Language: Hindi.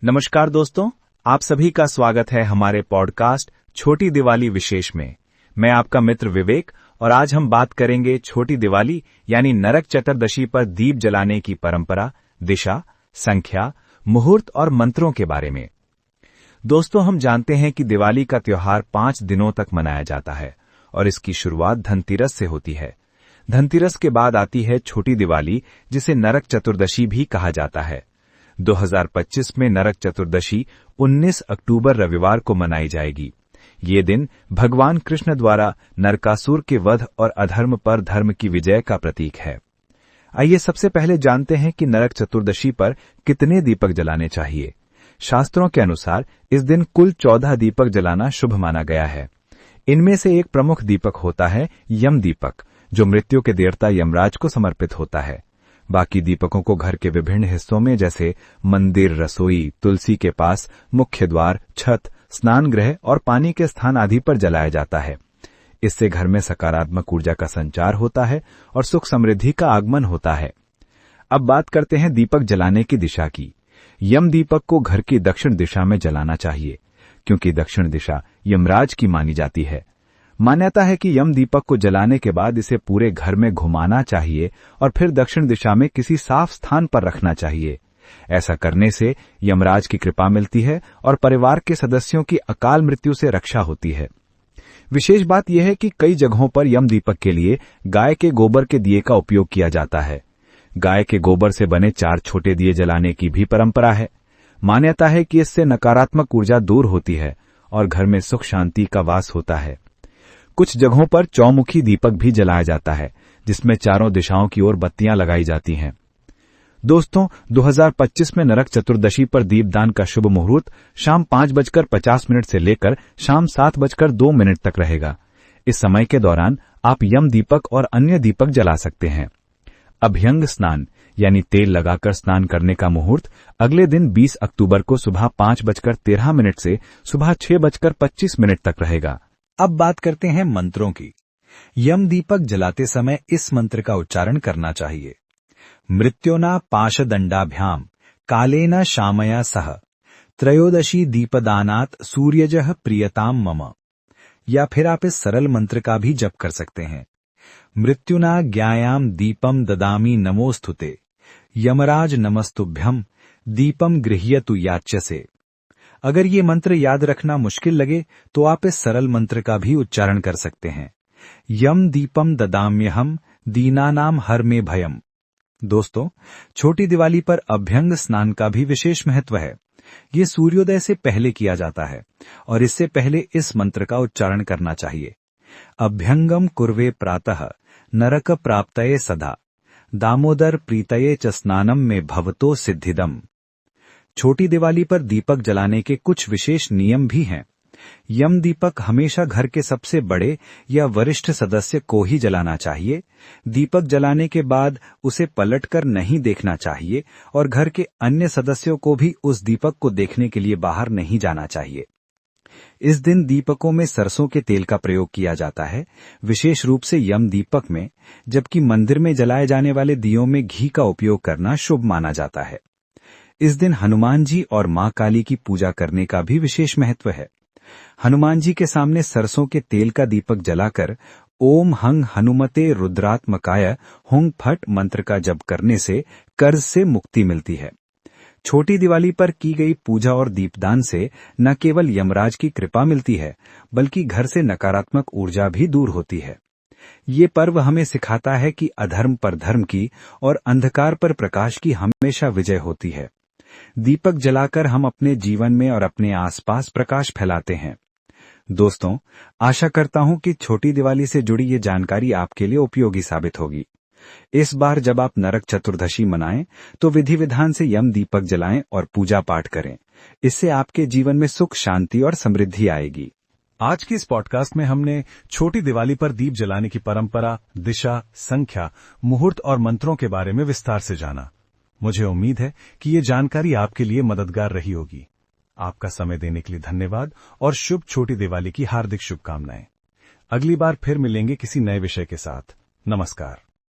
नमस्कार दोस्तों, आप सभी का स्वागत है हमारे पॉडकास्ट छोटी दिवाली विशेष में। मैं आपका मित्र विवेक और आज हम बात करेंगे छोटी दिवाली यानी नरक चतुर्दशी पर दीप जलाने की परंपरा, दिशा, संख्या, मुहूर्त और मंत्रों के बारे में। दोस्तों, हम जानते हैं कि दिवाली का त्योहार 5 दिनों तक मनाया जाता है और इसकी शुरुआत धनतेरस से होती है। धनतेरस के बाद आती है छोटी दिवाली, जिसे नरक चतुर्दशी भी कहा जाता है। 2025 में नरक चतुर्दशी 19 अक्टूबर रविवार को मनाई जाएगी। ये दिन भगवान कृष्ण द्वारा नरकासुर के वध और अधर्म पर धर्म की विजय का प्रतीक है। आइए सबसे पहले जानते हैं कि नरक चतुर्दशी पर कितने दीपक जलाने चाहिए। शास्त्रों के अनुसार इस दिन कुल 14 दीपक जलाना शुभ माना गया है। इनमें से एक प्रमुख दीपक होता है यम दीपक, जो मृत्यु के देवता यमराज को समर्पित होता है। बाकी दीपकों को घर के विभिन्न हिस्सों में जैसे मंदिर, रसोई, तुलसी के पास, मुख्य द्वार, छत, स्नान गृह और पानी के स्थान आदि पर जलाया जाता है। इससे घर में सकारात्मक ऊर्जा का संचार होता है और सुख समृद्धि का आगमन होता है। अब बात करते हैं दीपक जलाने की दिशा की। यम दीपक को घर की दक्षिण दिशा में जलाना चाहिए, क्योंकि दक्षिण दिशा यमराज की मानी जाती है। मान्यता है कि यम दीपक को जलाने के बाद इसे पूरे घर में घुमाना चाहिए और फिर दक्षिण दिशा में किसी साफ स्थान पर रखना चाहिए। ऐसा करने से यमराज की कृपा मिलती है और परिवार के सदस्यों की अकाल मृत्यु से रक्षा होती है। विशेष बात यह है कि कई जगहों पर यम दीपक के लिए गाय के गोबर के दिए का उपयोग किया जाता है। गाय के गोबर से बने 4 छोटे दिए जलाने की भी परंपरा है। मान्यता है कि इससे नकारात्मक ऊर्जा दूर होती है और घर में सुख शांति का वास होता है। कुछ जगहों पर चौमुखी दीपक भी जलाया जाता है, जिसमें चारों दिशाओं की ओर बत्तियां लगाई जाती हैं। दोस्तों, 2025 में नरक चतुर्दशी पर दीपदान का शुभ मुहूर्त शाम 5:50 से लेकर शाम 7:02 तक रहेगा। इस समय के दौरान आप यम दीपक और अन्य दीपक जला सकते हैं। अभ्यंग स्नान यानी तेल लगाकर स्नान करने का मुहूर्त अगले दिन 20 अक्टूबर को सुबह 5:13 से सुबह 6:25 तक रहेगा। अब बात करते हैं मंत्रों की। यम दीपक जलाते समय इस मंत्र का उच्चारण करना चाहिए। मृत्योना पाशदंडाभ्याम कालेन शामया सह त्रयोदशी दीपदानात सूर्यजः प्रियताम मम। या फिर आप इस सरल मंत्र का भी जप कर सकते हैं। मृत्युना ज्ञायाम दीपम ददामी नमोस्तुते यमराज नमस्तुभ्यम दीपम गृह्यतु याच्यसे। अगर ये मंत्र याद रखना मुश्किल लगे तो आप इस सरल मंत्र का भी उच्चारण कर सकते हैं। यम दीपम ददाम्यहम दीनानाम हर में भयम। दोस्तों, छोटी दिवाली पर अभ्यंग स्नान का भी विशेष महत्व है। ये सूर्योदय से पहले किया जाता है और इससे पहले इस मंत्र का उच्चारण करना चाहिए। अभ्यंगम कुर्वे प्रातः नरक प्राप्तये सदा दामोदर प्रीतये च स्नानम में भवतो सिद्धिदम। छोटी दिवाली पर दीपक जलाने के कुछ विशेष नियम भी हैं। यम दीपक हमेशा घर के सबसे बड़े या वरिष्ठ सदस्य को ही जलाना चाहिए। दीपक जलाने के बाद उसे पलटकर नहीं देखना चाहिए और घर के अन्य सदस्यों को भी उस दीपक को देखने के लिए बाहर नहीं जाना चाहिए। इस दिन दीपकों में सरसों के तेल का प्रयोग किया जाता है, विशेष रूप से यम दीपक में, जबकि मंदिर में जलाए जाने वाले दियों में घी का उपयोग करना शुभ माना जाता है। इस दिन हनुमान जी और मां काली की पूजा करने का भी विशेष महत्व है। हनुमान जी के सामने सरसों के तेल का दीपक जलाकर ओम हंग हनुमते रुद्रात्मकाय हुंग फट मंत्र का जप करने से कर्ज से मुक्ति मिलती है। छोटी दिवाली पर की गई पूजा और दीपदान से न केवल यमराज की कृपा मिलती है, बल्कि घर से नकारात्मक ऊर्जा भी दूर होती है। ये पर्व हमें सिखाता है कि अधर्म पर धर्म की और अंधकार पर प्रकाश की हमेशा विजय होती है। दीपक जलाकर हम अपने जीवन में और अपने आसपास प्रकाश फैलाते हैं। दोस्तों, आशा करता हूं कि छोटी दिवाली से जुड़ी ये जानकारी आपके लिए उपयोगी साबित होगी। इस बार जब आप नरक चतुर्दशी मनाएं तो विधि विधान से यम दीपक जलाएं और पूजा पाठ करें। इससे आपके जीवन में सुख, शांति और समृद्धि आएगी। आज की इस पॉडकास्ट में हमने छोटी दिवाली पर दीप जलाने की परंपरा, दिशा, संख्या, मुहूर्त और मंत्रों के बारे में विस्तार से जाना। मुझे उम्मीद है कि ये जानकारी आपके लिए मददगार रही होगी। आपका समय देने के लिए धन्यवाद और शुभ छोटी दिवाली की हार्दिक शुभकामनाएं। अगली बार फिर मिलेंगे किसी नए विषय के साथ। नमस्कार।